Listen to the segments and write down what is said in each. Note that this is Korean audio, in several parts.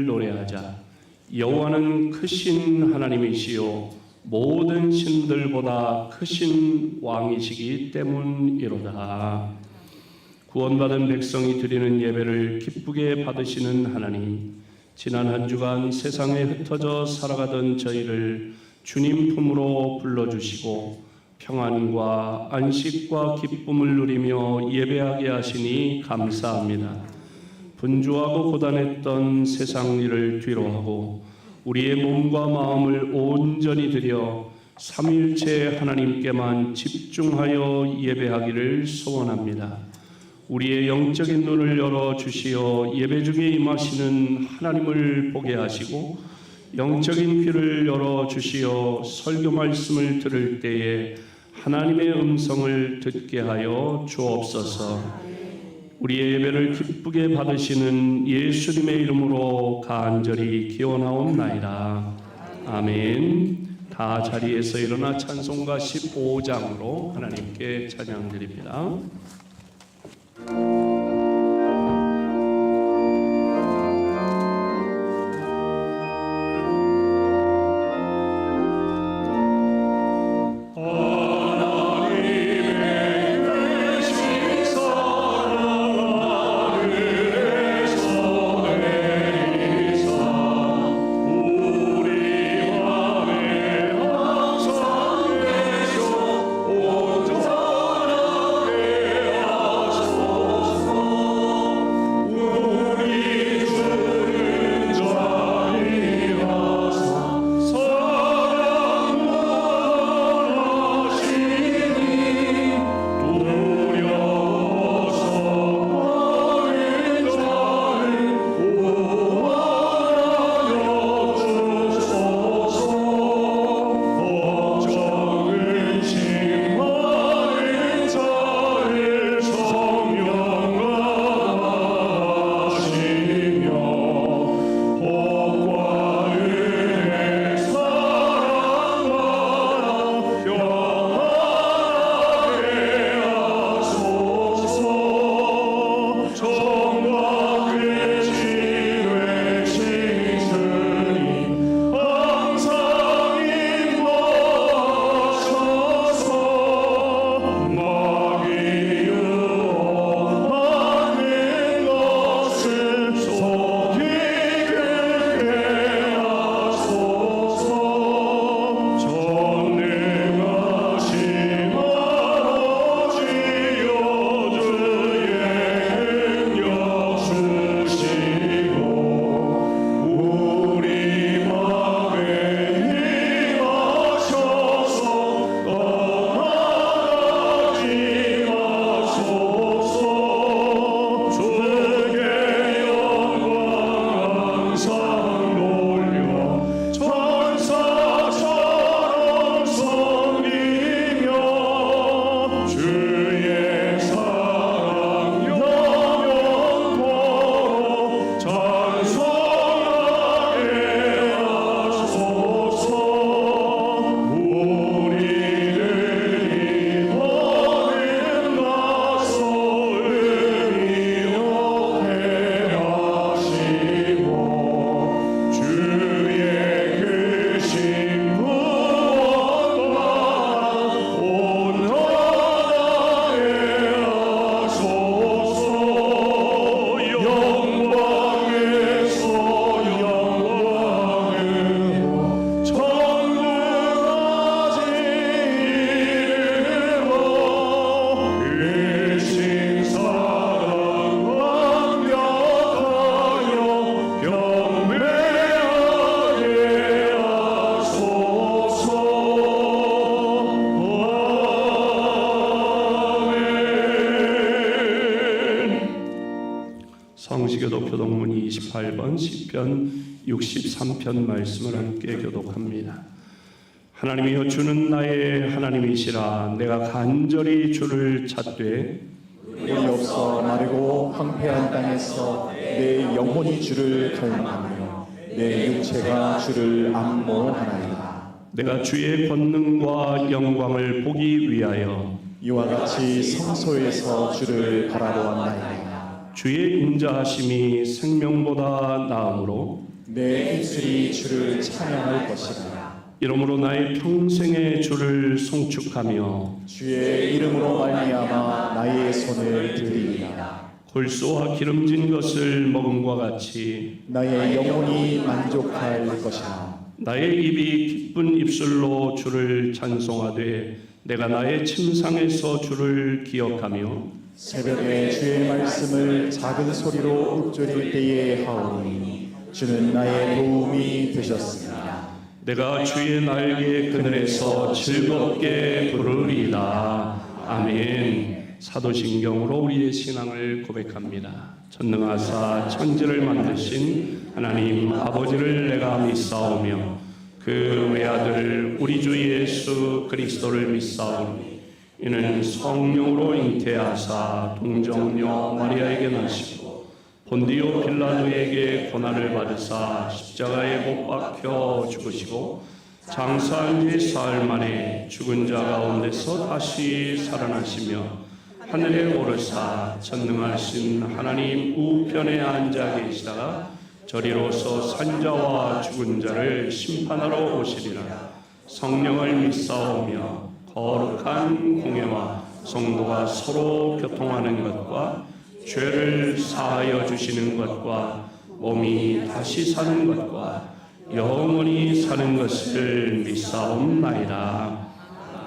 노래하자. 여호와는 크신 하나님이시요 모든 신들보다 크신 왕이시기 때문이로다. 구원받은 백성이 드리는 예배를 기쁘게 받으시는 하나님, 지난 한 주간 세상에 흩어져 살아가던 저희를 주님 품으로 불러주시고 평안과 안식과 기쁨을 누리며 예배하게 하시니 감사합니다. 분주하고 고단했던 세상 일을 뒤로하고 우리의 몸과 마음을 온전히 드려 삼위일체 하나님께만 집중하여 예배하기를 소원합니다. 우리의 영적인 눈을 열어주시어 예배 중에 임하시는 하나님을 보게 하시고 영적인 귀를 열어주시어 설교 말씀을 들을 때에 하나님의 음성을 듣게 하여 주옵소서. 우리의 예배를 기쁘게 받으시는 예수님의 이름으로 간절히 기원하옵나이다. 아멘. 다 자리에서 일어나 찬송가 15장으로 하나님께 찬양드립니다. 성시교독 교독문이 28번 시편 63편 말씀을 함께 교독합니다. 하나님이여 주는 나의 하나님이시라. 내가 간절히 주를 찾되 물이 없어 마르고 황폐한 땅에서 내 영혼이 주를 갈망하며 내 육체가 주를 암모하나이다. 내가 주의 권능과 영광을 보기 위하여 이와 같이 성소에서 주를 바라보았나이다. 주의 인자하심이 생명보다 나음으로 내 입술이 주를 찬양할 것이다. 이러므로 나의 평생의 주를 송축하며 주의 이름으로 말미암아 나의 손을 들이리라. 골수와 기름진 것을 먹음과 같이 나의 영혼이 만족할 것이다. 나의 입이 기쁜 입술로 주를 찬송하되 내가 나의 침상에서 주를 기억하며 새벽에 주의 말씀을 작은 소리로 읊조릴 때에 하오니 주는 나의 도움이 되셨습니다. 내가 주의 날개 그늘에서 즐겁게 부르리이다. 아멘. 사도신경으로 우리의 신앙을 고백합니다. 전능하사 천지를 만드신 하나님 아버지를 내가 믿사오며 그 외아들 우리 주 예수 그리스도를 믿사오니 이는 성령으로 잉태하사 동정녀 마리아에게 나시고 본디오 빌라도에게 고난을 받으사 십자가에 못 박혀 죽으시고 장사한 지 사흘 만에 죽은 자 가운데서 다시 살아나시며 하늘에 오르사 전능하신 하나님 우편에 앉아 계시다가 저리로서 산자와 죽은 자를 심판하러 오시리라. 성령을 믿사오며 거룩한 공회와 성도가 서로 교통하는 것과 죄를 사하여 주시는 것과 몸이 다시 사는 것과 영원히 사는 것을 믿사옵나이다.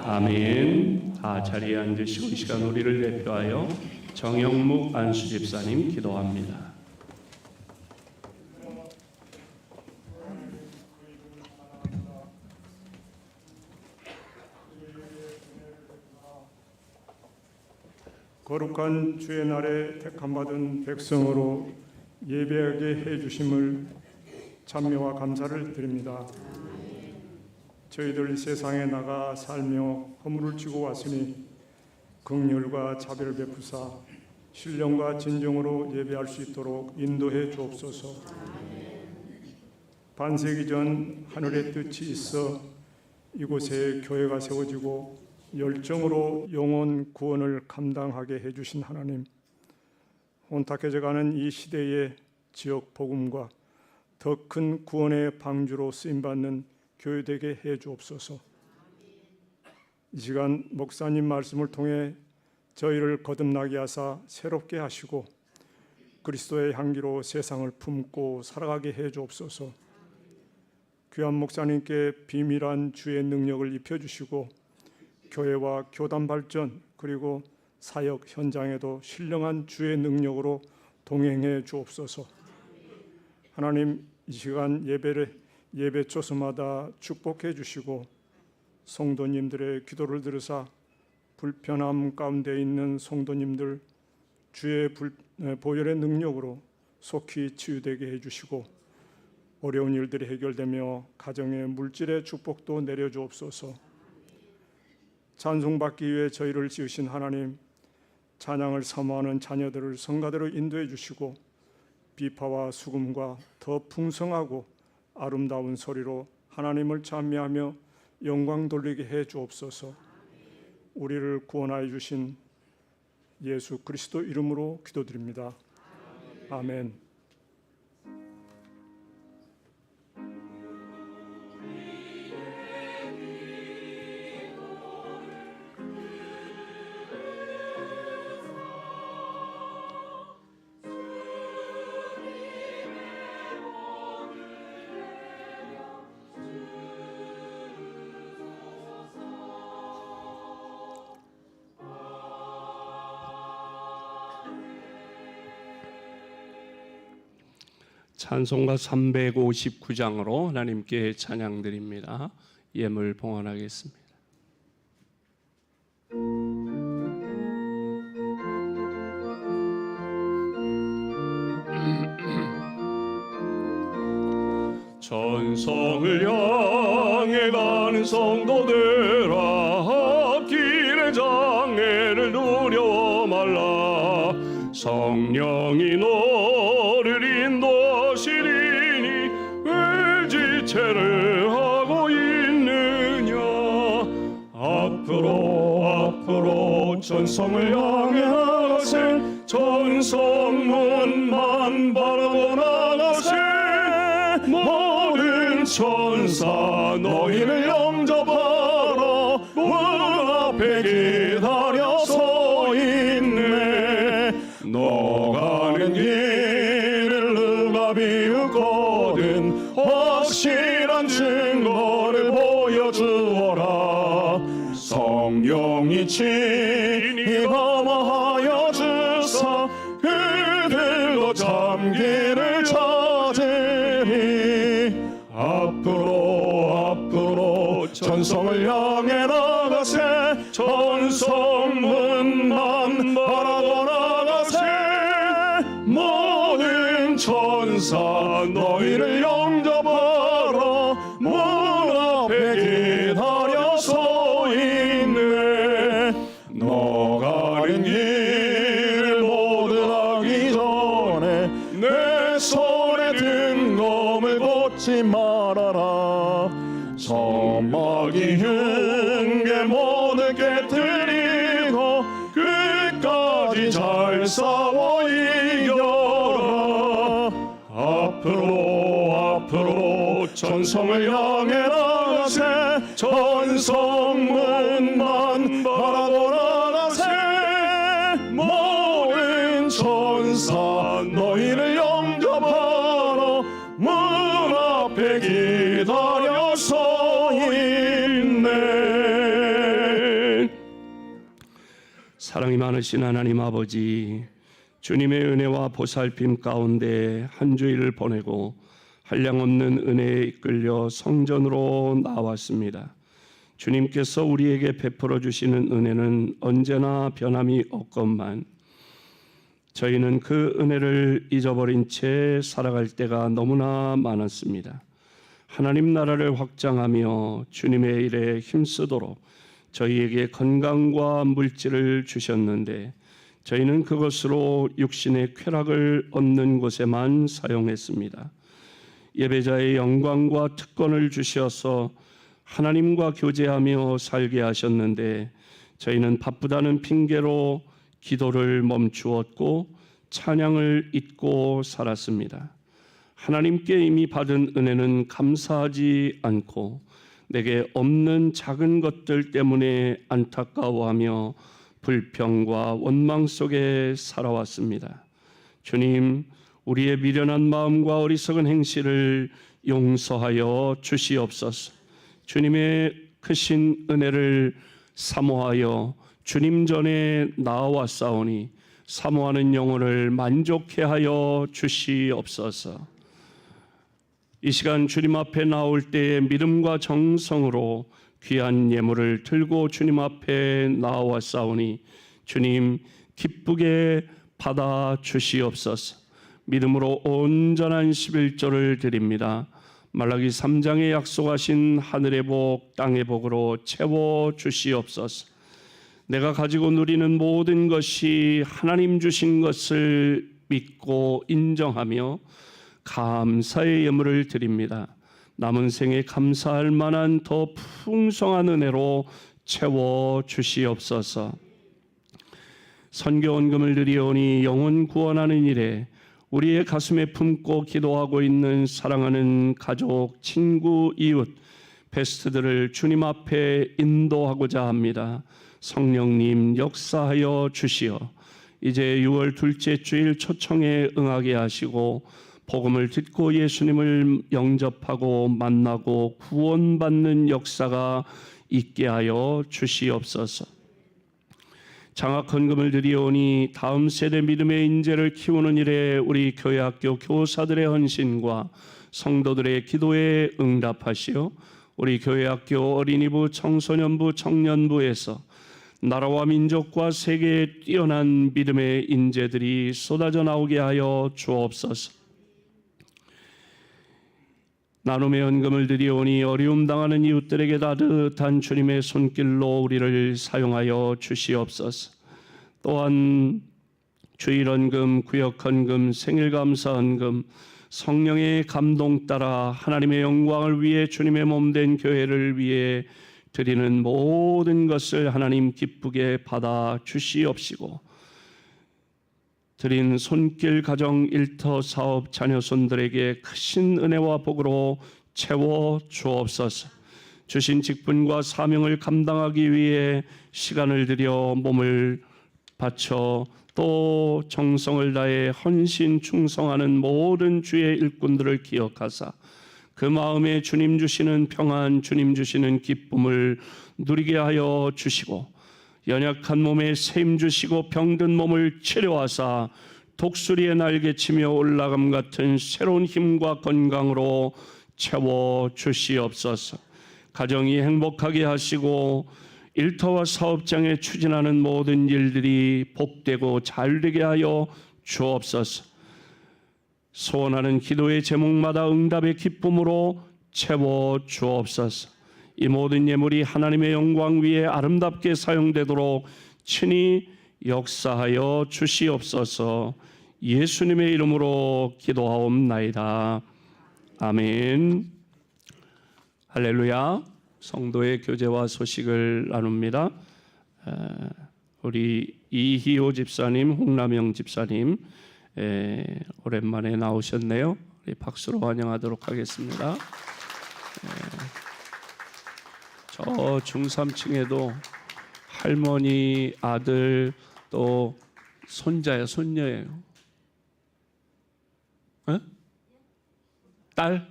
아멘. 다 자리에 앉으시고 이 시간 우리를 대표하여 정영묵 안수집사님 기도합니다. 거룩한 주의 날에 택함받은 백성으로 예배하게 해주심을 찬미와 감사를 드립니다. 저희들 세상에 나가 살며 허물을 지고 왔으니 긍휼과 자비를 베푸사 신령과 진정으로 예배할 수 있도록 인도해 주옵소서. 반세기 전 하늘의 뜻이 있어 이곳에 교회가 세워지고 열정으로 영혼 구원을 감당하게 해주신 하나님, 혼탁해져가는 이 시대의 지역 복음과 더 큰 구원의 방주로 쓰임받는 교회되게 해주옵소서. 이 시간 목사님 말씀을 통해 저희를 거듭나게 하사 새롭게 하시고 그리스도의 향기로 세상을 품고 살아가게 해주옵소서. 귀한 목사님께 비밀한 주의 능력을 입혀주시고 교회와 교단 발전 그리고 사역 현장에도 신령한 주의 능력으로 동행해 주옵소서. 하나님, 이 시간 예배 초소마다 축복해 주시고 성도님들의 기도를 들으사 불편함 가운데 있는 성도님들 주의 보혈의 능력으로 속히 치유되게 해주시고 어려운 일들이 해결되며 가정의 물질의 축복도 내려주옵소서. 찬송받기 위해 저희를 지으신 하나님, 찬양을 사모하는 자녀들을 성가대로 인도해 주시고 비파와 수금과 더 풍성하고 아름다운 소리로 하나님을 찬미하며 영광 돌리게 해 주옵소서. 우리를 구원하여 주신 예수 그리스도 이름으로 기도드립니다. 아멘. 찬송가 359장으로 하나님께 찬양드립니다. 예물 봉헌하겠습니다. 전성을 향해 가는 성도들아, 길의 장애를 두려워 말라. 성령이 너를 인도하시리니 왜 지체를 하고 있느냐. 앞으로 전성을 향해 나가세. 전성문만 바라보 나가세. 모든 천사 너희를 영접하러 문 앞에 기다려 서 있네. 너 가는 길을 누가 비웃거든 확실한 증거를 보여주어라. 성령이 친히 감화하여 주사 그들로 참기를 찾으리. 앞으로 전성을 향해 나가세. 전성문만 바라보 나가세. 모든 천사 너희를 영접하러 문 앞에 기다려 서 있네. 너 가는 길을 모두 하기 전에 내 손에 든 검을 꽂지 말아라. 점막이 흉계 모두 깨뜨리고 끝까지 잘 싸워 이겨라. 앞으로 전성을 향해 나가세. 전성문만 바라보 나가세. 모든 천사 너희를 영접하러 문 앞에 기다려 서 있네. 사랑이 많으신 하나님 아버지, 주님의 은혜와 보살핌 가운데 한 주일을 보내고 한량없는 은혜에 이끌려 성전으로 나왔습니다. 주님께서 우리에게 베풀어 주시는 은혜는 언제나 변함이 없건만 저희는 그 은혜를 잊어버린 채 살아갈 때가 너무나 많았습니다. 하나님 나라를 확장하며 주님의 일에 힘쓰도록 저희에게 건강과 물질을 주셨는데 저희는 그것으로 육신의 쾌락을 얻는 곳에만 사용했습니다. 예배자의 영광과 특권을 주셔서 하나님과 교제하며 살게 하셨는데 저희는 바쁘다는 핑계로 기도를 멈추었고 찬양을 잊고 살았습니다. 하나님께 이미 받은 은혜는 감사하지 않고 내게 없는 작은 것들 때문에 안타까워하며 불평과 원망 속에 살아왔습니다. 주님, 우리의 미련한 마음과 어리석은 행실을 용서하여 주시옵소서. 주님의 크신 은혜를 사모하여 주님 전에 나아왔사오니 사모하는 영혼을 만족해 하여 주시옵소서. 이 시간 주님 앞에 나올 때에 믿음과 정성으로 귀한 예물을 들고 주님 앞에 나아왔사오니 주님 기쁘게 받아 주시옵소서. 믿음으로 온전한 11조를 드립니다. 말라기 3장에 약속하신 하늘의 복 땅의 복으로 채워 주시옵소서. 내가 가지고 누리는 모든 것이 하나님 주신 것을 믿고 인정하며 감사의 예물을 드립니다. 남은 생에 감사할 만한 더 풍성한 은혜로 채워 주시옵소서. 선교원금을 드리오니 영혼 구원하는 일에 우리의 가슴에 품고 기도하고 있는 사랑하는 가족, 친구, 이웃, 베스트들을 주님 앞에 인도하고자 합니다. 성령님 역사하여 주시어 이제 6월 둘째 주일 초청에 응하게 하시고 복음을 듣고 예수님을 영접하고 만나고 구원받는 역사가 있게 하여 주시옵소서. 장학헌금을 드리오니 다음 세대 믿음의 인재를 키우는 일에 우리 교회학교 교사들의 헌신과 성도들의 기도에 응답하시어 우리 교회학교 어린이부, 청소년부, 청년부에서 나라와 민족과 세계에 뛰어난 믿음의 인재들이 쏟아져 나오게 하여 주옵소서. 나눔의 헌금을 드리오니 어려움 당하는 이웃들에게 따뜻한 주님의 손길로 우리를 사용하여 주시옵소서. 또한 주일 헌금, 구역 헌금, 생일 감사 헌금, 성령의 감동 따라 하나님의 영광을 위해 주님의 몸된 교회를 위해 드리는 모든 것을 하나님 기쁘게 받아 주시옵시고 드린 손길 가정 일터 사업 자녀손들에게 크신 은혜와 복으로 채워 주옵소서. 주신 직분과 사명을 감당하기 위해 시간을 들여 몸을 바쳐 또 정성을 다해 헌신 충성하는 모든 주의 일꾼들을 기억하사 그 마음에 주님 주시는 평안, 주님 주시는 기쁨을 누리게 하여 주시고 연약한 몸에 셈 주시고 병든 몸을 치료하사 독수리의 날개치며 올라감 같은 새로운 힘과 건강으로 채워 주시옵소서. 가정이 행복하게 하시고 일터와 사업장에 추진하는 모든 일들이 복되고 잘되게 하여 주옵소서. 소원하는 기도의 제목마다 응답의 기쁨으로 채워 주옵소서. 이 모든 예물이 하나님의 영광 위에 아름답게 사용되도록 친히 역사하여 주시옵소서. 예수님의 이름으로 기도하옵나이다. 아멘. 할렐루야. 성도의 교제와 소식을 나눕니다. 우리 이희호 집사님, 홍남영 집사님 오랜만에 나오셨네요. 우리 박수로 환영하도록 하겠습니다. 저 중3층에도 할머니, 아들, 또 손자야, 손녀예요. 에? 딸?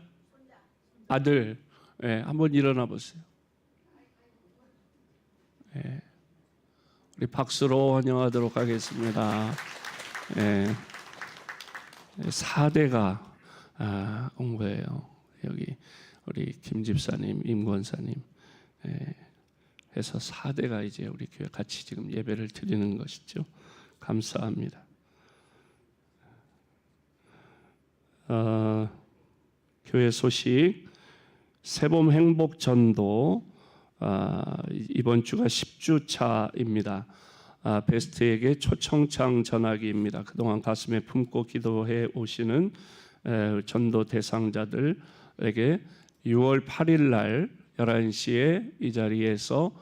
아들. 한번 일어나 보세요. 우리 박수로 환영하도록 하겠습니다. 4대가 온 거예요. 여기 우리 김 집사님, 임 권사님 해서 4대가 이제 우리 교회 같이 지금 예배를 드리는 것이죠. 감사합니다. 교회 소식, 새봄 행복 전도 이번 주가 10주차입니다. 베스트에게 초청장 전하기입니다. 그동안 가슴에 품고 기도해 오시는 전도 대상자들에게 6월 8일 날 11시에 이 자리에서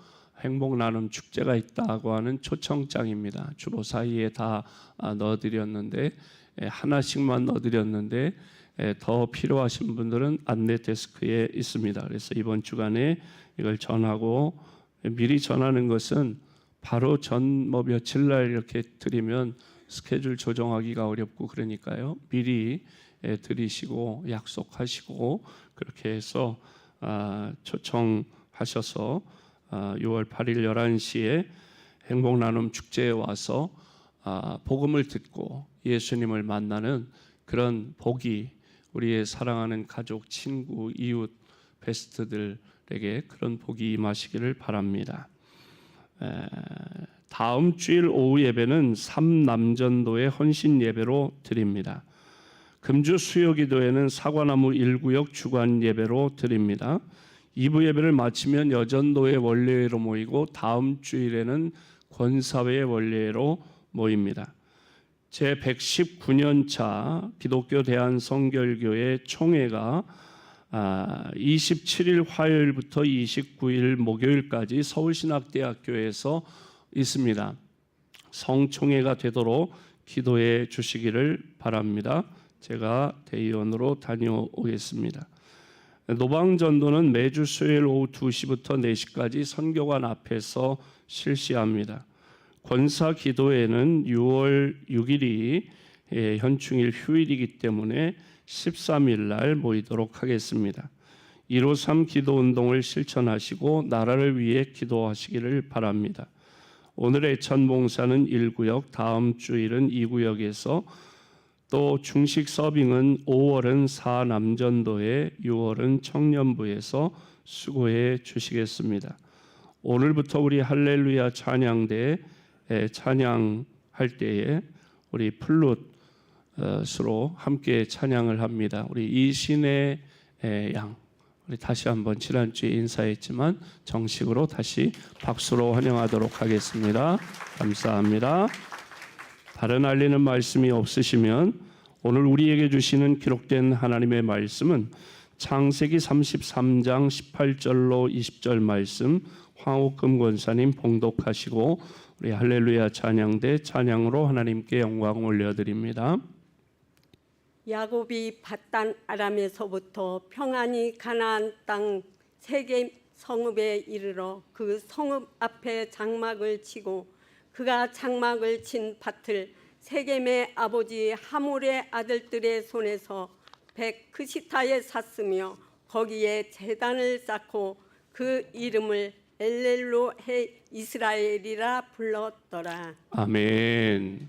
행복 나눔 축제가 있다고 하는 초청장입니다. 주로 사이에 다 넣어드렸는데 하나씩만 넣어드렸는데 더 필요하신 분들은 안내 데스크에 있습니다. 그래서 이번 주간에 이걸 전하고, 미리 전하는 것은 바로 며칠 날 이렇게 드리면 스케줄 조정하기가 어렵고 그러니까요. 미리 드리시고 약속하시고 그렇게 해서 초청하셔서 6월 8일 11시에 행복 나눔 축제에 와서 복음을 듣고 예수님을 만나는 그런 복이 우리의 사랑하는 가족, 친구, 이웃, 베스트들에게 그런 복이 임하시기를 바랍니다. 다음 주일 오후 예배는 3남전도의 헌신 예배로 드립니다. 금주 수요기도에는 사과나무 1구역 주간 예배로 드립니다. 2부 예배를 마치면 여전도의 원례회로 모이고 다음 주일에는 권사회의 원례회로 모입니다. 제119년차 기독교 대한성결교회 총회가 27일 화요일부터 29일 목요일까지 서울신학대학교에서 있습니다. 성총회가 되도록 기도해 주시기를 바랍니다. 제가 대의원으로 다녀오겠습니다. 노방전도는 매주 수요일 오후 2시부터 4시까지 선교관 앞에서 실시합니다. 권사 기도회는 6월 6일이 현충일 휴일이기 때문에 13일 날 모이도록 하겠습니다. 153 기도운동을 실천하시고 나라를 위해 기도하시기를 바랍니다. 오늘의 애천봉사는 1구역, 다음 주일은 2구역에서 또 중식 서빙은 5월은 4남전도에 6월은 청년부에서 수고해 주시겠습니다. 오늘부터 우리 할렐루야 찬양대 찬양할 때에 우리 플룻으로 함께 찬양을 합니다. 우리 이신의 양, 우리 다시 한번 지난주에 인사했지만 정식으로 다시 박수로 환영하도록 하겠습니다. 감사합니다. 다른 알리는 말씀이 없으시면 오늘 우리에게 주시는 기록된 하나님의 말씀은 창세기 33장 18절로 20절 말씀 황옥금 권사님 봉독하시고 우리 할렐루야 찬양대 찬양으로 하나님께 영광 올려드립니다. 야곱이 밧단 아람에서부터 평안히 가나안 땅 세겜 성읍에 이르러 그 성읍 앞에 장막을 치고 그가 장막을 친 밭을 세겜의 아버지 하몰의 아들들의 손에서 백크시타에 샀으며 거기에 제단을 쌓고 그 이름을 엘렐로헤 이스라엘이라 불렀더라. 아멘.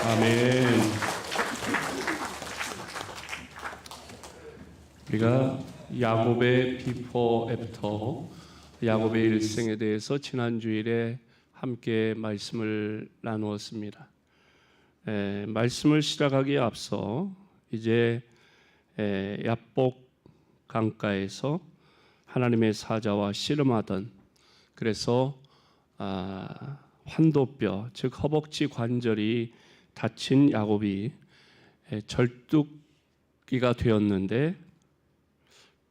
아멘. 우리가 야곱의 비포 애프터, 야곱의 일생에 대해서 지난 주일에 함께 말씀을 나누었습니다. 말씀을 시작하기에 앞서 이제 야복 강가에서 하나님의 사자와 씨름하던, 그래서 환도뼈 즉 허벅지 관절이 다친 야곱이 절뚝기가 되었는데,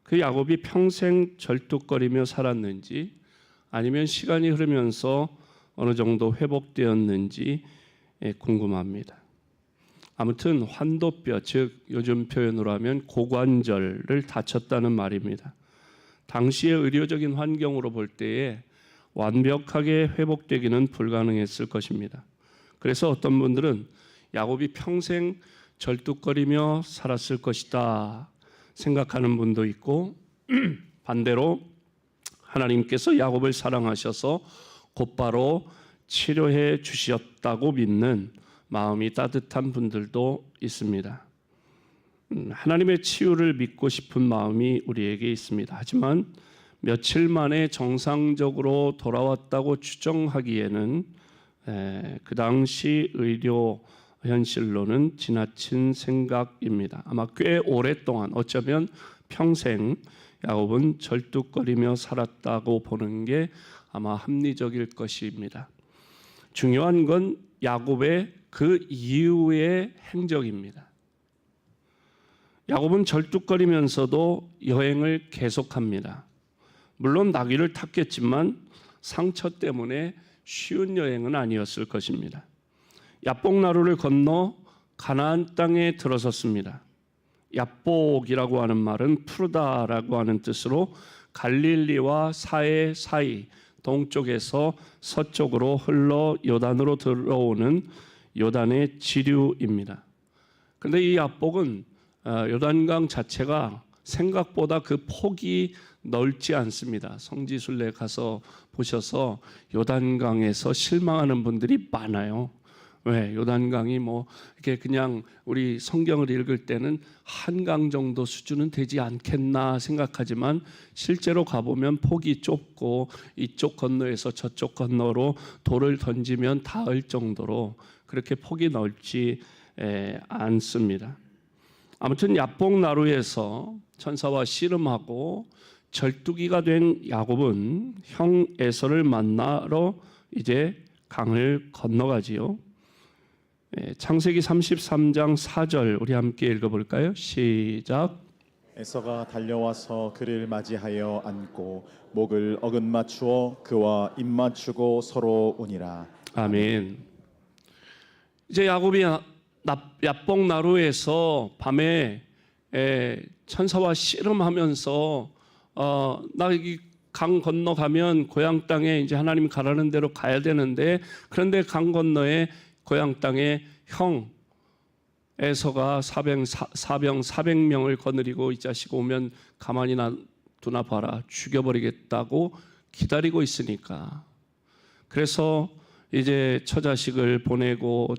그 야곱이 평생 절뚝거리며 살았는지 아니면 시간이 흐르면서 어느 정도 회복되었는지 궁금합니다. 아무튼 환도뼈 즉 요즘 표현으로 하면 고관절을 다쳤다는 말입니다. 당시의 의료적인 환경으로 볼 때에 완벽하게 회복되기는 불가능했을 것입니다. 그래서 어떤 분들은 야곱이 평생 절뚝거리며 살았을 것이다 생각하는 분도 있고, 반대로 하나님께서 야곱을 사랑하셔서 곧바로 치료해 주셨다고 믿는 마음이 따뜻한 분들도 있습니다. 하나님의 치유를 믿고 싶은 마음이 우리에게 있습니다. 하지만 며칠 만에 정상적으로 돌아왔다고 추정하기에는 그 당시 의료 현실로는 지나친 생각입니다. 아마 꽤 오랫동안, 어쩌면 평생 야곱은 절뚝거리며 살았다고 보는 게 아마 합리적일 것입니다. 중요한 건 야곱의 그 이후의 행적입니다. 야곱은 절뚝거리면서도 여행을 계속합니다. 물론 나귀를 탔겠지만 상처 때문에 쉬운 여행은 아니었을 것입니다. 야복나루를 건너 가나안 땅에 들어섰습니다. 야복이라고 하는 말은 푸르다라고 하는 뜻으로 갈릴리와 사해 사이 동쪽에서 서쪽으로 흘러 요단으로 들어오는 요단의 지류입니다. 그런데 이 야복은 요단강 자체가 생각보다 그 폭이 넓지 않습니다. 성지순례 가서 보셔서 요단강에서 실망하는 분들이 많아요. 왜? 요단강이 뭐 이렇게 그냥 우리 성경을 읽을 때는 한강 정도 수준은 되지 않겠나 생각하지만 실제로 가보면 폭이 좁고 이쪽 건너에서 저쪽 건너로 돌을 던지면 닿을 정도로 그렇게 폭이 넓지 않습니다. 아무튼 야복나루에서 천사와 씨름하고 절뚝이가 된 야곱은 형 에서를 만나러 이제 강을 건너가지요. 창세기 33장 4절 우리 함께 읽어볼까요? 시작. 에서가 달려와서 그를 맞이하여 안고 목을 어긋맞추어 그와 입맞추고 서로 우니라. 아멘. 이제 야곱이 야복나루에서 밤에 천사와 씨름하면서 나 이 강 건너가면 고향 땅에 이제 하나님 가라는 대로 가야 되는데 그런데 강 건너에 고향 땅에 형 에서가 사병 400명을 거느리고 이 자식 오면 가만히 놔두나 봐라 죽여버리겠다고 기다리고 있으니까 그래서 이제 처자식을 보내고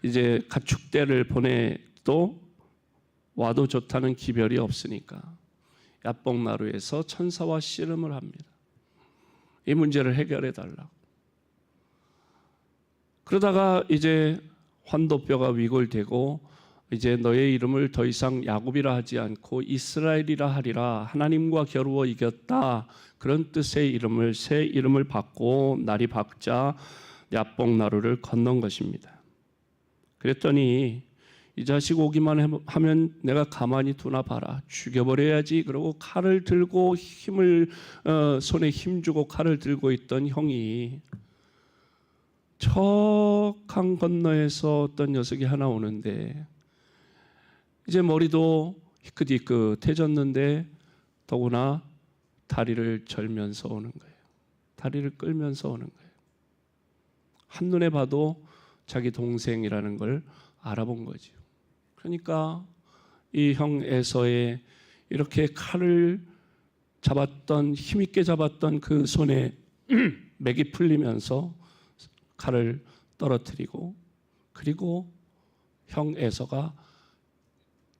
이제 가축대를 보내도 와도 좋다는 기별이 없으니까 야복나루에서 천사와 씨름을 합니다. 이 문제를 해결해 달라고. 그러다가 이제 환도뼈가 위골되고 이제 너의 이름을 더 이상 야곱이라 하지 않고 이스라엘이라 하리라 하나님과 겨루어 이겼다 그런 뜻의 이름을 새 이름을 받고 날이 밝자 야복나루를 건넌 것입니다. 그랬더니 이 자식 오기만 하면 내가 가만히 두나 봐라 죽여버려야지 그러고 칼을 들고 손에 힘주고 칼을 들고 있던 형이 저 강 건너에서 어떤 녀석이 하나 오는데 이제 머리도 희끗희끗해졌는데 더구나 다리를 절면서 오는 거예요. 다리를 끌면서 오는 거예요. 한눈에 봐도 자기 동생이라는 걸 알아본 거죠. 그러니까 이 형 에서의 이렇게 칼을 잡았던 힘있게 잡았던 그 손에 맥이 풀리면서 칼을 떨어뜨리고 그리고 형 에서가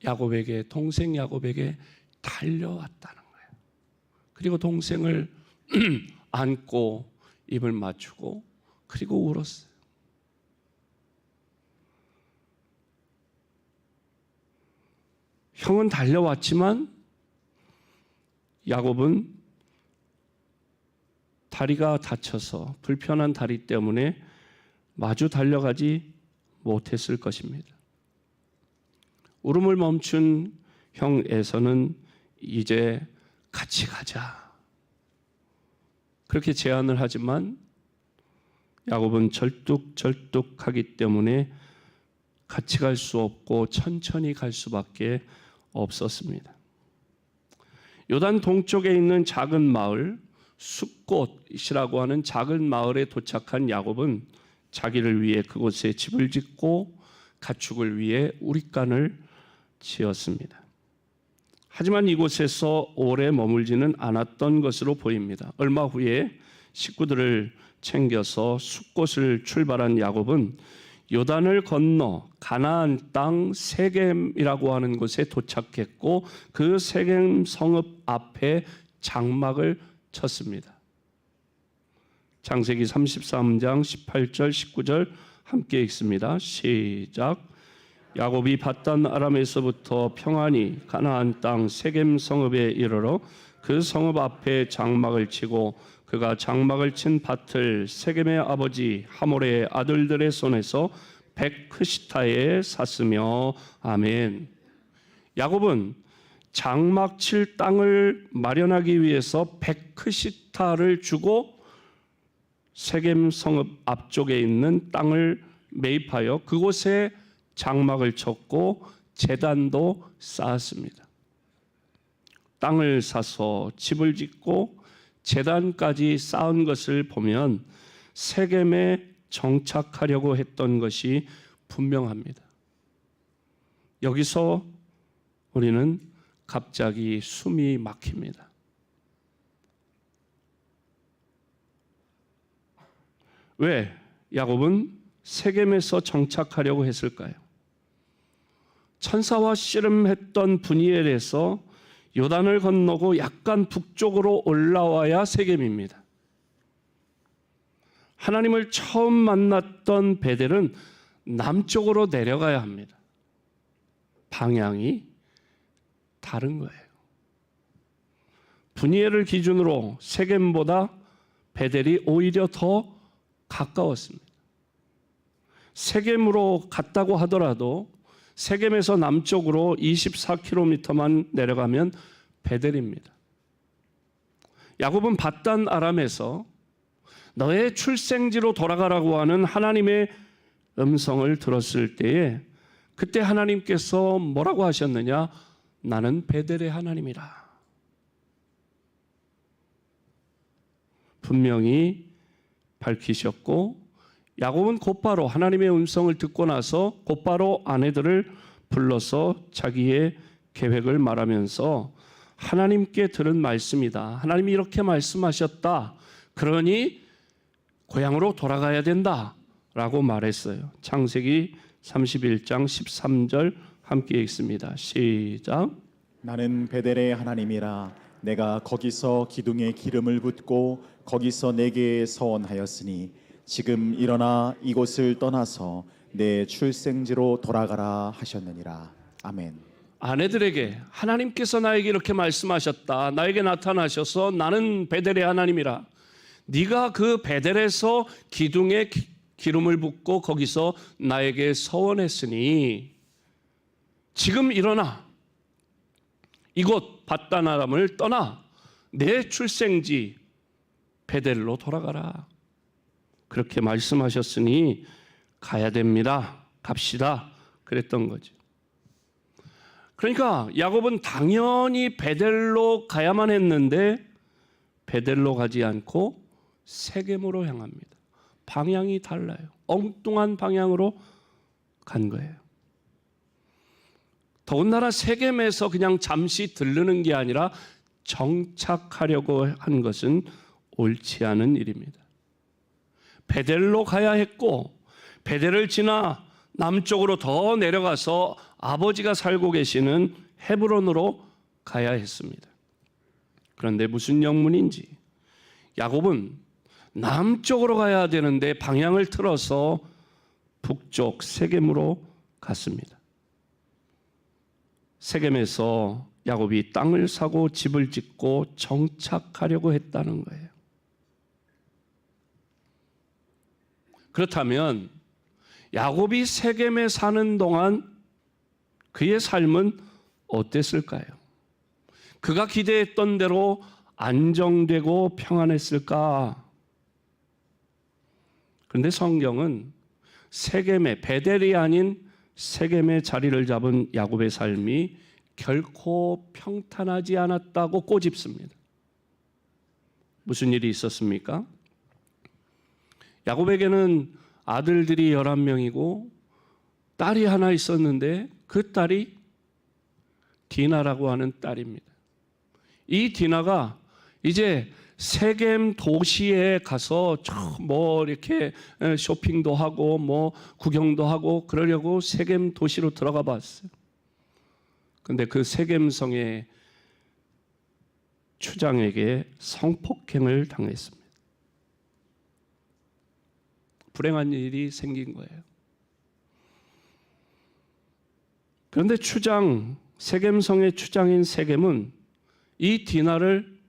야곱에게 동생 야곱에게 달려왔다는 거예요. 그리고 동생을 안고 입을 맞추고 그리고 울었어요. 형은 달려왔지만 야곱은 다리가 다쳐서 불편한 다리 때문에 마주 달려가지 못했을 것입니다. 울음을 멈춘 형 에서는 이제 같이 가자 그렇게 제안을 하지만 야곱은 절뚝절뚝하기 때문에 같이 갈 수 없고 천천히 갈 수밖에 없었습니다. 요단 동쪽에 있는 작은 마을 숫곳이라고 하는 작은 마을에 도착한 야곱은 자기를 위해 그곳에 집을 짓고 가축을 위해 우릿간을 지었습니다. 하지만 이곳에서 오래 머물지는 않았던 것으로 보입니다. 얼마 후에 식구들을 챙겨서 숫곳을 출발한 야곱은 요단을 건너 가나안 땅 세겜이라고 하는 곳에 도착했고 그 세겜 성읍 앞에 장막을 쳤습니다. 창세기 33장 18절 19절 함께 읽습니다. 시작. 야곱이 밧단 아람에서부터 평안히 가나안 땅 세겜 성읍에 이르러 그 성읍 앞에 장막을 치고 그가 장막을 친 밭을 세겜의 아버지 하몰의 아들들의 손에서 백크시타에 샀으며 아멘. 야곱은 장막 칠 땅을 마련하기 위해서 베크시타를 주고 세겜 성읍 앞쪽에 있는 땅을 매입하여 그곳에 장막을 쳤고 제단도 쌓았습니다. 땅을 사서 집을 짓고 제단까지 쌓은 것을 보면 세겜에 정착하려고 했던 것이 분명합니다. 여기서 우리는 갑자기 숨이 막힙니다. 왜 야곱은 세겜에서 정착하려고 했을까요? 천사와 씨름했던 브니엘에서 요단을 건너고 약간 북쪽으로 올라와야 세겜입니다. 하나님을 처음 만났던 베델은 남쪽으로 내려가야 합니다. 방향이 다른 거예요. 브니엘을 기준으로 세겜보다 베델이 오히려 더 가까웠습니다. 세겜으로 갔다고 하더라도 세겜에서 남쪽으로 24km만 내려가면 베델입니다. 야곱은 밧단 아람에서 너의 출생지로 돌아가라고 하는 하나님의 음성을 들었을 때에 그때 하나님께서 뭐라고 하셨느냐? 나는 베델의 하나님이라. 분명히 밝히셨고 야곱은 곧바로 하나님의 음성을 듣고 나서 곧바로 아내들을 불러서 자기의 계획을 말하면서 하나님께 들은 말씀이다. 하나님이 이렇게 말씀하셨다. 그러니 고향으로 돌아가야 된다. 라고 말했어요. 창세기 31장 13절 함께 읽습니다. 시작. 나는 베델의 하나님이라 내가 거기서 기둥에 기름을 붓고 거기서 내게 서원하였으니 지금 일어나 이곳을 떠나서 내 출생지로 돌아가라 하셨느니라. 아멘. 아내들에게 하나님께서 나에게 이렇게 말씀하셨다. 나에게 나타나셔서 나는 베델의 하나님이라. 네가 그 베델에서 기둥에 기름을 붓고 거기서 나에게 서원했으니 지금 일어나 이곳 밧단 아람을 떠나 내 출생지 베델로 돌아가라. 그렇게 말씀하셨으니 가야 됩니다. 갑시다. 그랬던 거죠. 그러니까 야곱은 당연히 베델로 가야만 했는데 베델로 가지 않고 세겜으로 향합니다. 방향이 달라요. 엉뚱한 방향으로 간 거예요. 더군다나 세겜에서 그냥 잠시 들르는 게 아니라 정착하려고 한 것은 옳지 않은 일입니다. 베델로 가야 했고 베델을 지나 남쪽으로 더 내려가서 아버지가 살고 계시는 헤브론으로 가야 했습니다. 그런데 무슨 영문인지 야곱은 남쪽으로 가야 되는데 방향을 틀어서 북쪽 세겜으로 갔습니다. 세겜에서 야곱이 땅을 사고 집을 짓고 정착하려고 했다는 거예요. 그렇다면 야곱이 세겜에 사는 동안 그의 삶은 어땠을까요? 그가 기대했던 대로 안정되고 평안했을까? 그런데 성경은 세겜의 베델이 아닌 세겜의 자리를 잡은 야곱의 삶이 결코 평탄하지 않았다고 꼬집습니다. 무슨 일이 있었습니까? 야곱에게는 아들들이 11명이고 딸이 하나 있었는데 그 딸이 디나라고 하는 딸입니다. 이 디나가 이제 세겜 도시에 가서 뭐 이렇게 쇼핑도 하고 뭐 구경도 하고 그러려고 세겜 도시로 들어가 봤어요. 근데 그 세겜성의 추장에게 성폭행을 당했습니다. 불행한 일이 생긴 거예요. 그런데 세겜성의 추장인 세겜은 이 디나를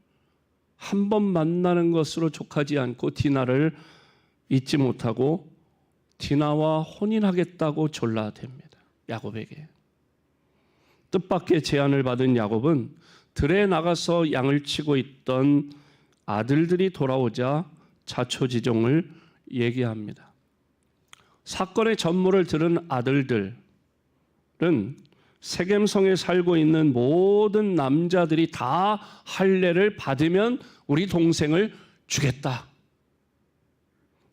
한 번 만나는 것으로 족하지 않고 디나를 잊지 못하고 디나와 혼인하겠다고 졸라댑니다. 야곱에게. 뜻밖의 제안을 받은 야곱은 들에 나가서 양을 치고 있던 아들들이 돌아오자 자초지종을 얘기합니다. 사건의 전모를 들은 아들들은 세겜성에 살고 있는 모든 남자들이 다 할례를 받으면 우리 동생을 주겠다.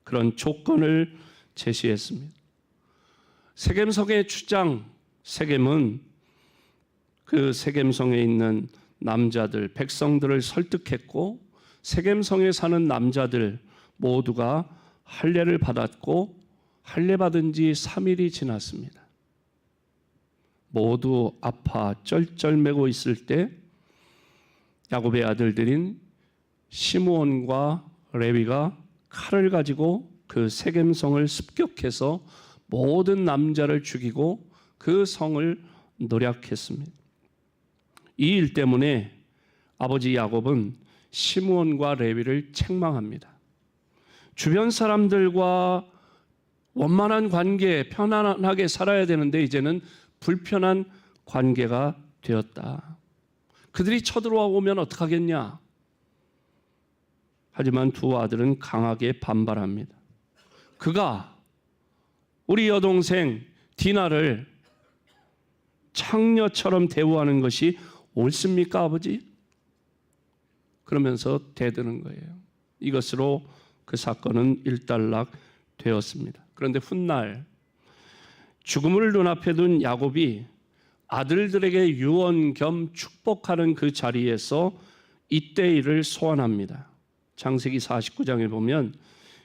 그런 조건을 제시했습니다. 세겜성의 주장, 세겜은 그 세겜성에 있는 남자들, 백성들을 설득했고 세겜성에 사는 남자들 모두가 할례를 받았고 할례 받은 지 3일이 지났습니다. 모두 아파 쩔쩔매고 있을 때 야곱의 아들들인 시므온과 레위가 칼을 가지고 그 세겜성을 습격해서 모든 남자를 죽이고 그 성을 노략했습니다. 이 일 때문에 아버지 야곱은 시므온과 레위를 책망합니다. 주변 사람들과 원만한 관계, 편안하게 살아야 되는데 이제는 불편한 관계가 되었다. 그들이 쳐들어오면 어떡하겠냐? 하지만 두 아들은 강하게 반발합니다. 그가 우리 여동생 디나를 창녀처럼 대우하는 것이 옳습니까, 아버지? 그러면서 대드는 거예요. 이것으로 그 사건은 일단락 되었습니다. 그런데 훗날 죽음을 눈앞에 둔 야곱이 아들들에게 유언 겸 축복하는 그 자리에서 이때 일을 소환합니다. 창세기 49장에 보면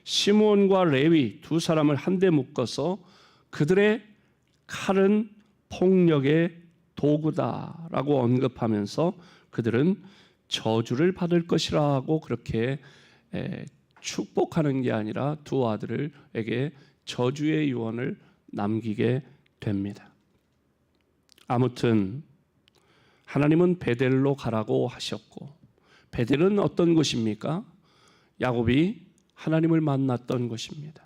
시므온과 레위 두 사람을 한데 묶어서 그들의 칼은 폭력의 도구다라고 언급하면서 그들은 저주를 받을 것이라고 그렇게 축복하는 게 아니라 두 아들에게 저주의 유언을 남기게 됩니다. 아무튼 하나님은 베델로 가라고 하셨고 베델은 어떤 곳입니까? 야곱이 하나님을 만났던 곳입니다.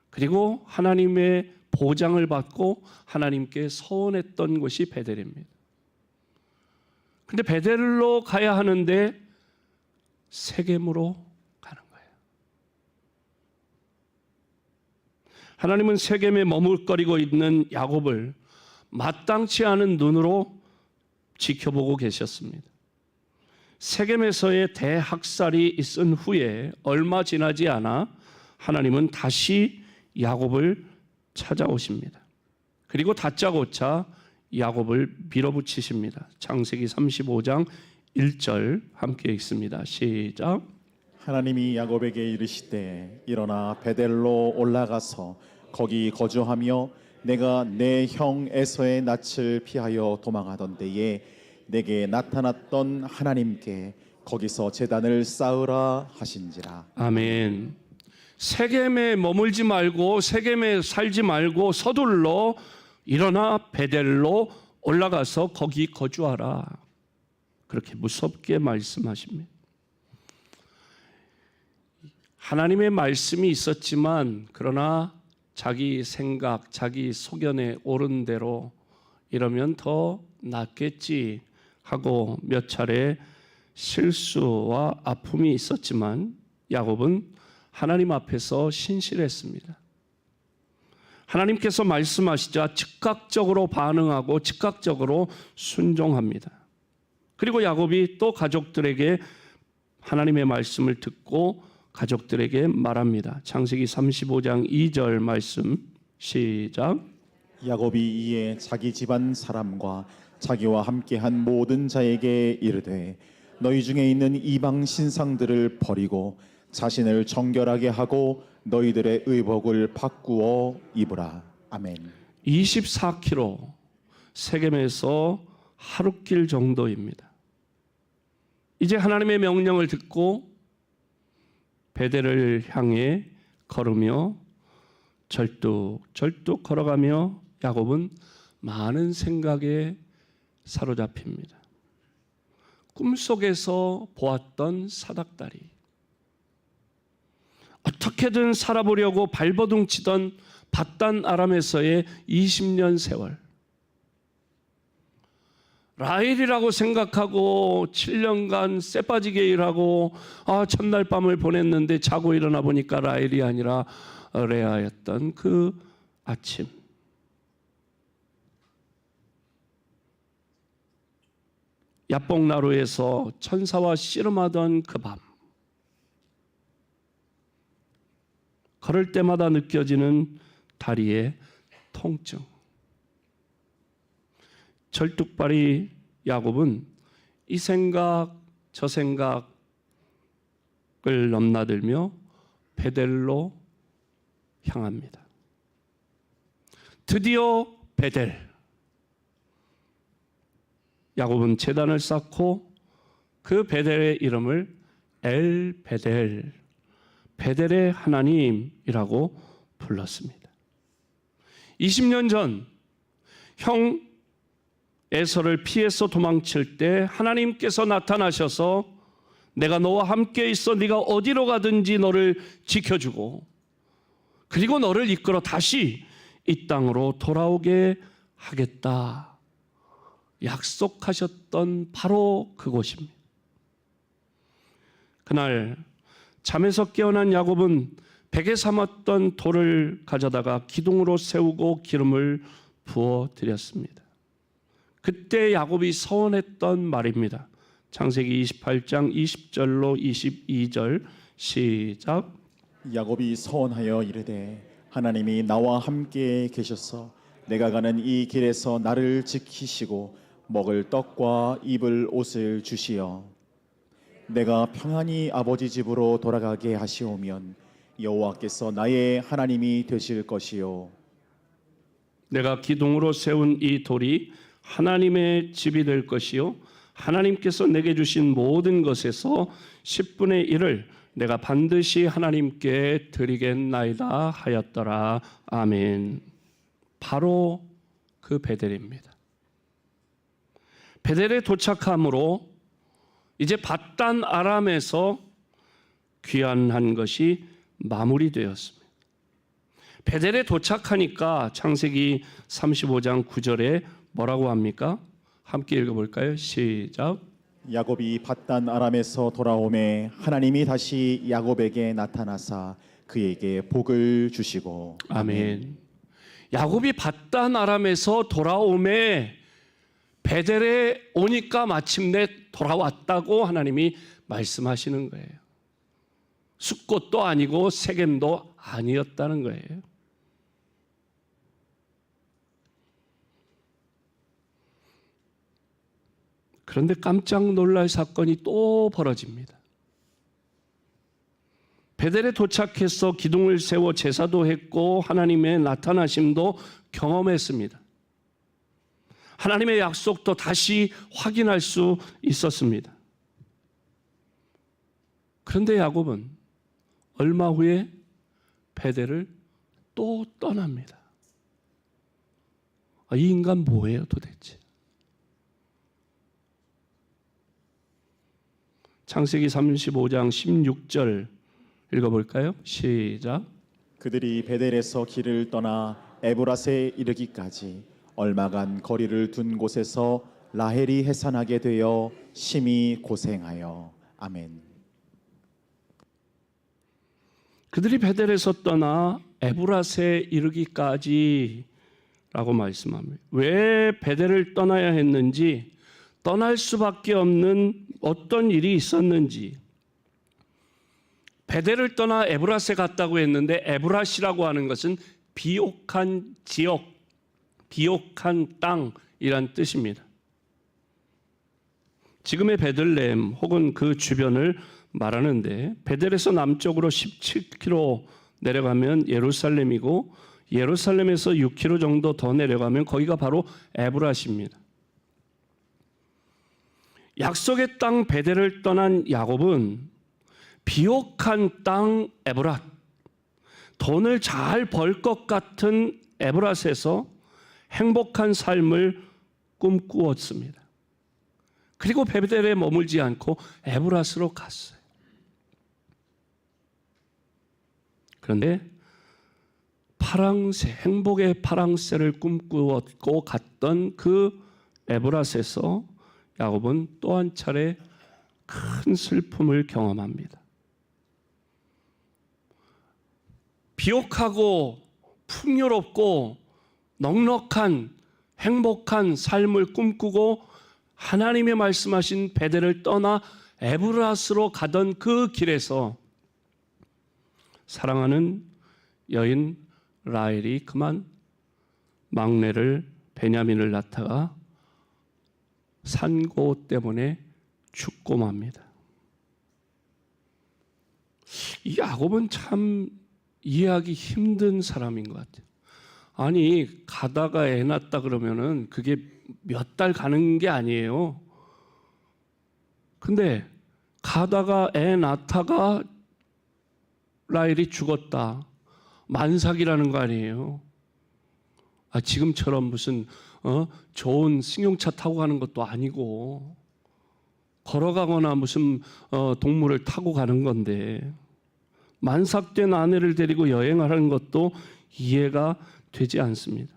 그리고 하나님의 보장을 받고 하나님께 서원했던 곳이 베델입니다. 근데 베델로 가야 하는데 세겜으로 가는 거예요. 하나님은 세겜에 머물거리고 있는 야곱을 마땅치 않은 눈으로 지켜보고 계셨습니다. 세겜에서의 대학살이 있은 후에 얼마 지나지 않아 하나님은 다시 야곱을 찾아오십니다. 그리고 다짜고짜 야곱을 밀어붙이십니다. 창세기 35장 1절 함께 읽습니다. 시작. 하나님이 야곱에게 이르시되 일어나 베델로 올라가서 거기 거주하며 내가 내 형 에서의 낯을 피하여 도망하던 때에 내게 나타났던 하나님께 거기서 제단을 쌓으라 하신지라. 아멘. 세겜에 머물지 말고 세겜에 살지 말고 서둘러 일어나 베델로 올라가서 거기 거주하라. 그렇게 무섭게 말씀하십니다. 하나님의 말씀이 있었지만 그러나 자기 생각, 자기 소견에 옳은 대로 이러면 더 낫겠지 하고 몇 차례 실수와 아픔이 있었지만 야곱은 하나님 앞에서 신실했습니다. 하나님께서 말씀하시자 즉각적으로 반응하고 즉각적으로 순종합니다. 그리고 야곱이 또 가족들에게 하나님의 말씀을 듣고 가족들에게 말합니다. 창세기 35장 2절 말씀 시작. 야곱이 이에 자기 집안 사람과 자기와 함께한 모든 자에게 이르되 너희 중에 있는 이방 신상들을 버리고 자신을 정결하게 하고 너희들의 의복을 바꾸어 입으라. 아멘. 24km 세겜에서 하루길 정도입니다. 이제 하나님의 명령을 듣고 베델을 향해 걸으며 절뚝절뚝 걸어가며 야곱은 많은 생각에 사로잡힙니다. 꿈속에서 보았던 사닥다리, 어떻게든 살아보려고 발버둥 치던 밧단 아람에서의 20년 세월, 라헬이라고 생각하고 7년간 쎄빠지게 일하고 첫날 밤을 보냈는데 자고 일어나 보니까 라헬이 아니라 레아였던 그 아침, 야복나루에서 천사와 씨름하던 그 밤, 걸을 때마다 느껴지는 다리의 통증. 절뚝발이 야곱은 이 생각 저 생각을 넘나들며 베델로 향합니다. 드디어 베델. 야곱은 제단을 쌓고 그 베델의 이름을 엘 베델, 베델의 하나님이라고 불렀습니다. 20년 전 형 에서를 피해서 도망칠 때 하나님께서 나타나셔서 내가 너와 함께 있어 네가 어디로 가든지 너를 지켜주고 그리고 너를 이끌어 다시 이 땅으로 돌아오게 하겠다 약속하셨던 바로 그곳입니다. 그날 잠에서 깨어난 야곱은 베개 삼았던 돌을 가져다가 기둥으로 세우고 기름을 부어 드렸습니다. 그때 야곱이 서원했던 말입니다. 창세기 28장 20절로 22절 시작. 야곱이 서원하여 이르되 하나님이 나와 함께 계셔서 내가 가는 이 길에서 나를 지키시고 먹을 떡과 입을 옷을 주시어 내가 평안히 아버지 집으로 돌아가게 하시오면 여호와께서 나의 하나님이 되실 것이요 내가 기둥으로 세운 이 돌이 하나님의 집이 될 것이요 하나님께서 내게 주신 모든 것에서 10분의 1을 내가 반드시 하나님께 드리겠나이다 하였더라. 아멘. 바로 그 베델입니다. 베델에 도착함으로 이제 밧단 아람에서 귀환한 것이 마무리되었습니다. 베델에 도착하니까 창세기 35장 9절에 뭐라고 합니까? 함께 읽어볼까요? 시작. 야곱이 밧단 아람에서 돌아오매 하나님이 다시 야곱에게 나타나사 그에게 복을 주시고 아멘. 야곱이 밧단 아람에서 돌아오매 베델에 오니까 마침내 돌아왔다고 하나님이 말씀하시는 거예요. 숫곳도 아니고 세겜도 아니었다는 거예요. 그런데 깜짝 놀랄 사건이 또 벌어집니다. 베델에 도착해서 기둥을 세워 제사도 했고 하나님의 나타나심도 경험했습니다. 하나님의 약속도 다시 확인할 수 있었습니다. 그런데 야곱은 얼마 후에 베델을 또 떠납니다. 이 인간 뭐예요 도대체? 창세기 35장 16절 읽어볼까요? 시작. 그들이 베델에서 길을 떠나 에브라스에 이르기까지 얼마간 거리를 둔 곳에서 라헬이 해산하게 되어 심히 고생하여 아멘. 그들이 베델에서 떠나 에브라스에 이르기까지 라고 말씀합니다. 왜 베델을 떠나야 했는지, 떠날 수밖에 없는 어떤 일이 있었는지, 베델을 떠나 에브라스에 갔다고 했는데 에브라시라고 하는 것은 비옥한 지역, 비옥한 땅이란 뜻입니다. 지금의 베들레헴 혹은 그 주변을 말하는데 베델에서 남쪽으로 17km 내려가면 예루살렘이고 예루살렘에서 6km 정도 더 내려가면 거기가 바로 에브라시입니다. 약속의 땅 베델을 떠난 야곱은 비옥한 땅 에브랏, 돈을 잘 벌 것 같은 에브랏에서 행복한 삶을 꿈꾸었습니다. 그리고 베델에 머물지 않고 에브랏으로 갔어요. 그런데 파랑새, 행복의 파랑새를 꿈꾸었고 갔던 그 에브라스에서 야곱은 또 한 차례 큰 슬픔을 경험합니다. 비옥하고 풍요롭고 넉넉한 행복한 삶을 꿈꾸고 하나님의 말씀하신 베델을 떠나 에브라스로 가던 그 길에서 사랑하는 여인 라헬이 그만 막내를 베냐민을 낳다가 산고 때문에 죽고 맙니다. 이 야곱은 참 이해하기 힘든 사람인 것 같아요. 아니 가다가 애 낳았다 그러면은 그게 몇 달 가는 게 아니에요. 근데 가다가 애 낳다가 라헬이 죽었다. 만삭이라는 거 아니에요. 지금처럼 무슨 좋은 승용차 타고 가는 것도 아니고 걸어가거나 무슨 동물을 타고 가는 건데 만삭된 아내를 데리고 여행하는 것도 이해가 되지 않습니다.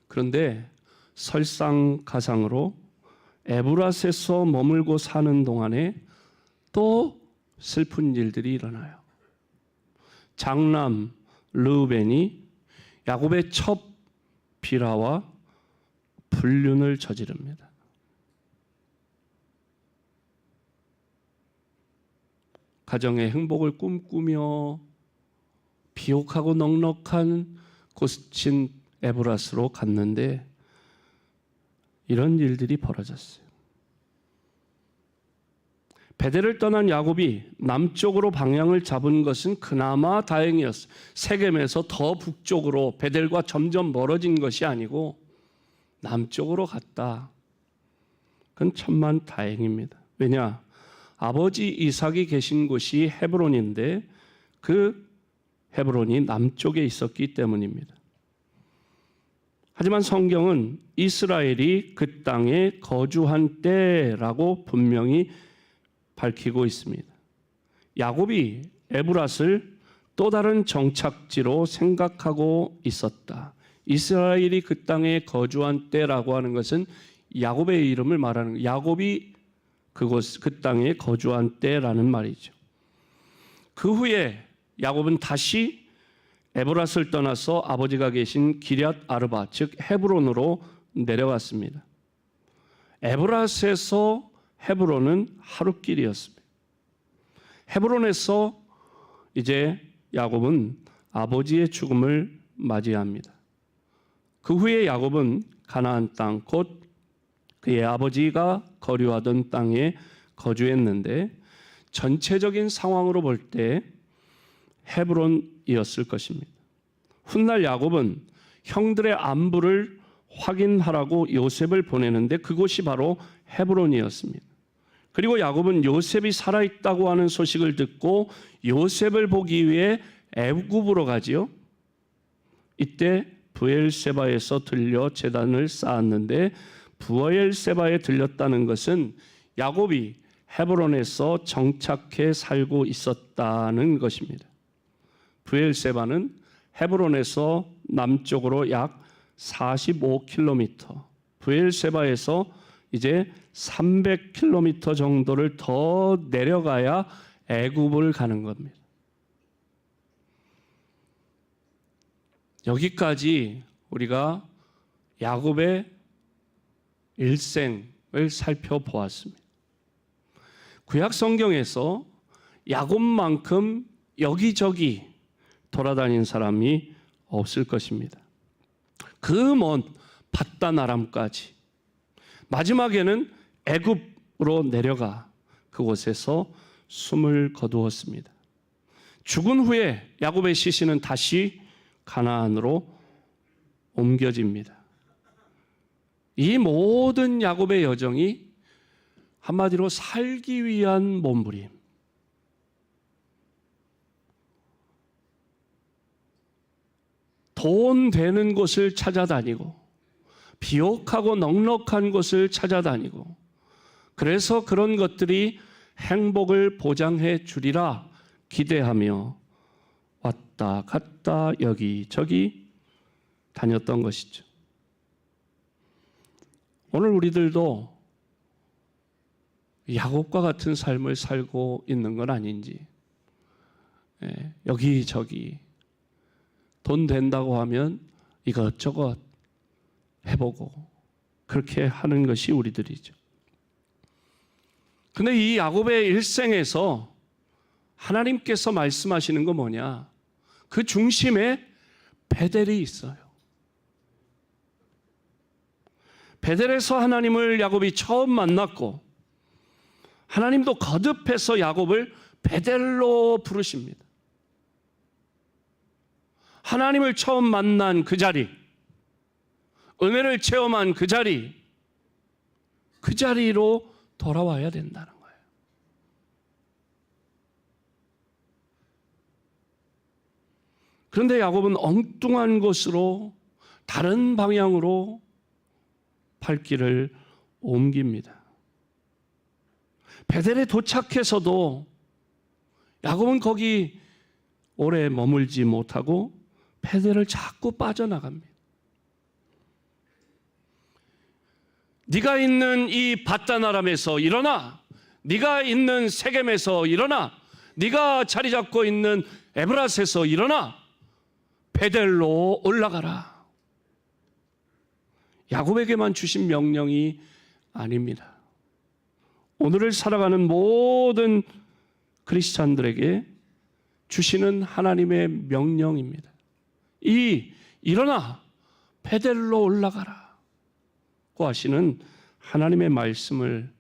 그런데 설상가상으로 에브라스에서 머물고 사는 동안에 또 슬픈 일들이 일어나요. 장남 르우벤이 야곱의 첫 비라와 불륜을 저지릅니다. 가정의 행복을 꿈꾸며 비옥하고 넉넉한 고스친 에브라스로 갔는데 이런 일들이 벌어졌어요. 베델을 떠난 야곱이 남쪽으로 방향을 잡은 것은 그나마 다행이었어요. 세겜에서 더 북쪽으로 베델과 점점 멀어진 것이 아니고 남쪽으로 갔다. 그건 천만 다행입니다. 왜냐? 아버지 이삭이 계신 곳이 헤브론인데 그 헤브론이 남쪽에 있었기 때문입니다. 하지만 성경은 이스라엘이 그 땅에 거주한 때라고 분명히 밝히고 있습니다. 야곱이 에브라스를 또 다른 정착지로 생각하고 있었다. 이스라엘이 그 땅에 거주한 때라고 하는 것은 야곱의 이름을 말하는 거예요. 야곱이 그 땅에 거주한 때라는 말이죠. 그 후에 야곱은 다시 에브라스를 떠나서 아버지가 계신 기럇 아르바 즉 헤브론으로 내려갔습니다. 에브라스에서 헤브론은 하루길이었습니다. 헤브론에서 이제 야곱은 아버지의 죽음을 맞이합니다. 그 후에 야곱은 가나안 땅 곧 그의 아버지가 거류하던 땅에 거주했는데 전체적인 상황으로 볼 때 헤브론이었을 것입니다. 훗날 야곱은 형들의 안부를 확인하라고 요셉을 보내는데 그곳이 바로 헤브론이었습니다. 그리고 야곱은 요셉이 살아있다고 하는 소식을 듣고 요셉을 보기 위해 애굽으로 가지요. 이때 브엘세바에서 들려 제단을 쌓았는데 브엘세바에 들렸다는 것은 야곱이 헤브론에서 정착해 살고 있었다는 것입니다. 브엘세바는 헤브론에서 남쪽으로 약 45km, 브엘세바에서 이제 300km 정도를 더 내려가야 애굽을 가는 겁니다. 여기까지 우리가 야곱의 일생을 살펴보았습니다. 구약 성경에서 야곱만큼 여기저기 돌아다닌 사람이 없을 것입니다. 그 먼 밧단 아람까지 마지막에는 애굽으로 내려가 그곳에서 숨을 거두었습니다. 죽은 후에 야곱의 시신은 다시 가나안으로 옮겨집니다. 이 모든 야곱의 여정이 한마디로 살기 위한 몸부림. 돈 되는 곳을 찾아다니고 비옥하고 넉넉한 곳을 찾아다니고 그래서 그런 것들이 행복을 보장해 주리라 기대하며 왔다 갔다 여기저기 다녔던 것이죠. 오늘 우리들도 야곱과 같은 삶을 살고 있는 건 아닌지, 여기저기 돈 된다고 하면 이것저것 해보고 그렇게 하는 것이 우리들이죠. 근데 이 야곱의 일생에서 하나님께서 말씀하시는 건 뭐냐? 그 중심에 베델이 있어요. 베델에서 하나님을 야곱이 처음 만났고 하나님도 거듭해서 야곱을 베델로 부르십니다. 하나님을 처음 만난 그 자리, 은혜를 체험한 그 자리로 돌아와야 된다는 거예요. 그런데 야곱은 엉뚱한 곳으로, 다른 방향으로 발길을 옮깁니다. 베델에 도착해서도 야곱은 거기 오래 머물지 못하고 베델을 자꾸 빠져나갑니다. 네가 있는 이 밧단 아람에서 일어나, 네가 있는 세겜에서 일어나, 네가 자리 잡고 있는 에브라스에서 일어나 베델로 올라가라. 야곱에게만 주신 명령이 아닙니다. 오늘을 살아가는 모든 크리스찬들에게 주시는 하나님의 명령입니다. 일어나 베델로 올라가라 고 하시는 하나님의 말씀을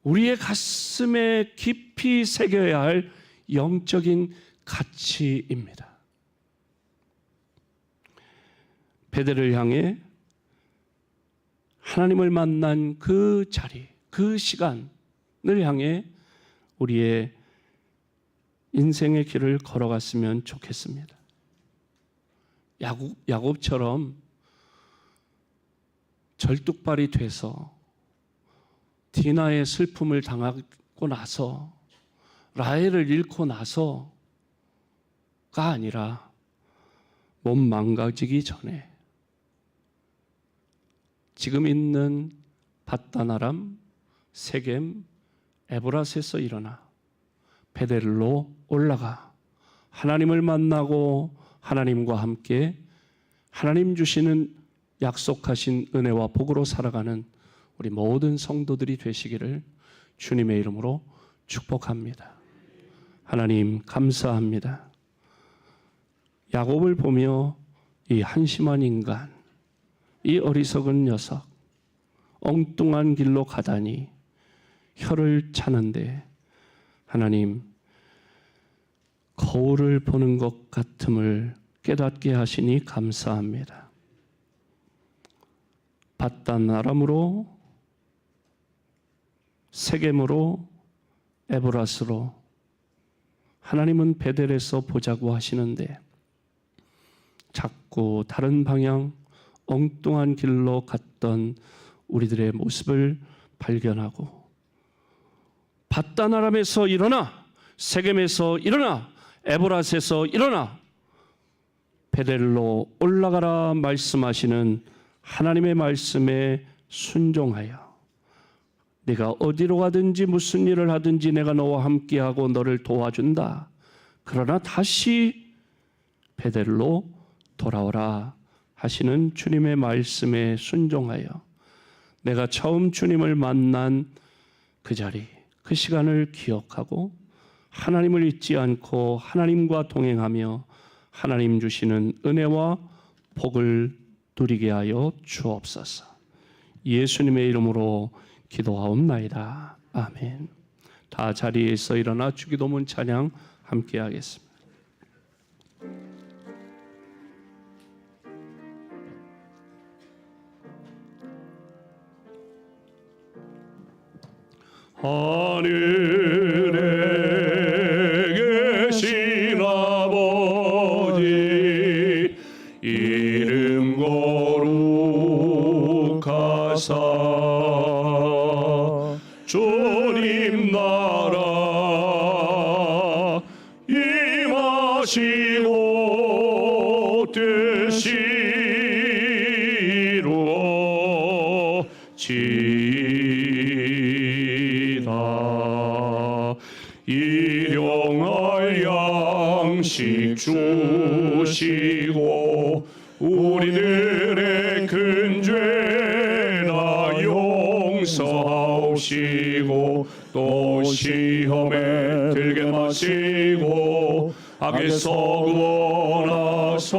우리의 가슴에 깊이 새겨야 할 영적인 가치입니다. 베델을 향해 하나님을 만난 그 자리, 그 시간을 향해 우리의 인생의 길을 걸어갔으면 좋겠습니다. 야곱처럼 절뚝발이 돼서 디나의 슬픔을 당하고 나서, 라헬을 잃고 나서가 아니라 몸 망가지기 전에 지금 있는 밧단 아람, 세겜, 에브라스에서 일어나 베델로 올라가 하나님을 만나고 하나님과 함께 하나님 주시는 약속하신 은혜와 복으로 살아가는 우리 모든 성도들이 되시기를 주님의 이름으로 축복합니다. 하나님 감사합니다. 야곱을 보며 이 한심한 인간, 이 어리석은 녀석, 엉뚱한 길로 가다니 혀를 차는데 하나님 거울을 보는 것 같음을 깨닫게 하시니 감사합니다. 밧단 아람으로, 세겜으로, 에브라스로 하나님은 베델에서 보자고 하시는데 자꾸 다른 방향, 엉뚱한 길로 갔던 우리들의 모습을 발견하고 밧단 아람에서 일어나, 세겜에서 일어나, 에브라스에서 일어나 베델로 올라가라 말씀하시는 하나님의 말씀에 순종하여 네가 어디로 가든지 무슨 일을 하든지 내가 너와 함께하고 너를 도와준다. 그러나 다시 베델로 돌아오라 하시는 주님의 말씀에 순종하여 내가 처음 주님을 만난 그 자리, 그 시간을 기억하고 하나님을 잊지 않고 하나님과 동행하며 하나님 주시는 은혜와 복을 누리게 하여 주옵소서. 예수님의 이름으로 기도하옵나이다. 아멘. 다 자리에서 일어나 주기도문 찬양 함께 하겠습니다. 하늘에 계신 아버지 이름 거룩하사 주님 나라 임하시고 뜻이 이루어 일용할 양식 주시고 우리들의 큰 죄나 용서하옵시고 또 시험에 들게 마시고 악에서 구원하소서.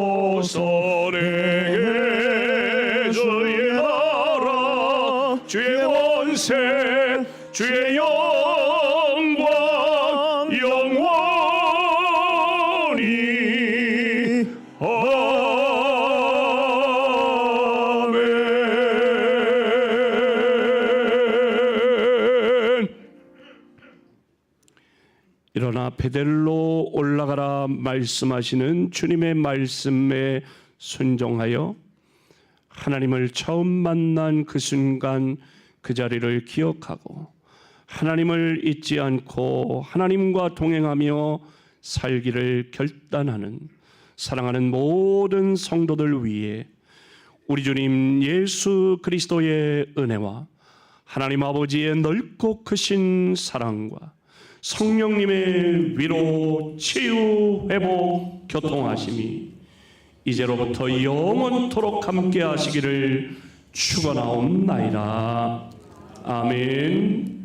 내게 주의 나라 주의 권세 주의 영광 영원히 아멘. 일어나 베델로 올라가라 말씀하시는 주님의 말씀에 순종하여 하나님을 처음 만난 그 순간 그 자리를 기억하고 하나님을 잊지 않고 하나님과 동행하며 살기를 결단하는 사랑하는 모든 성도들 위해 우리 주님 예수 그리스도의 은혜와 하나님 아버지의 넓고 크신 사랑과 성령님의 위로 치유 회복 교통하심이 이제로부터 영원토록 함께 하시기를 축원하옵나이다. 아멘.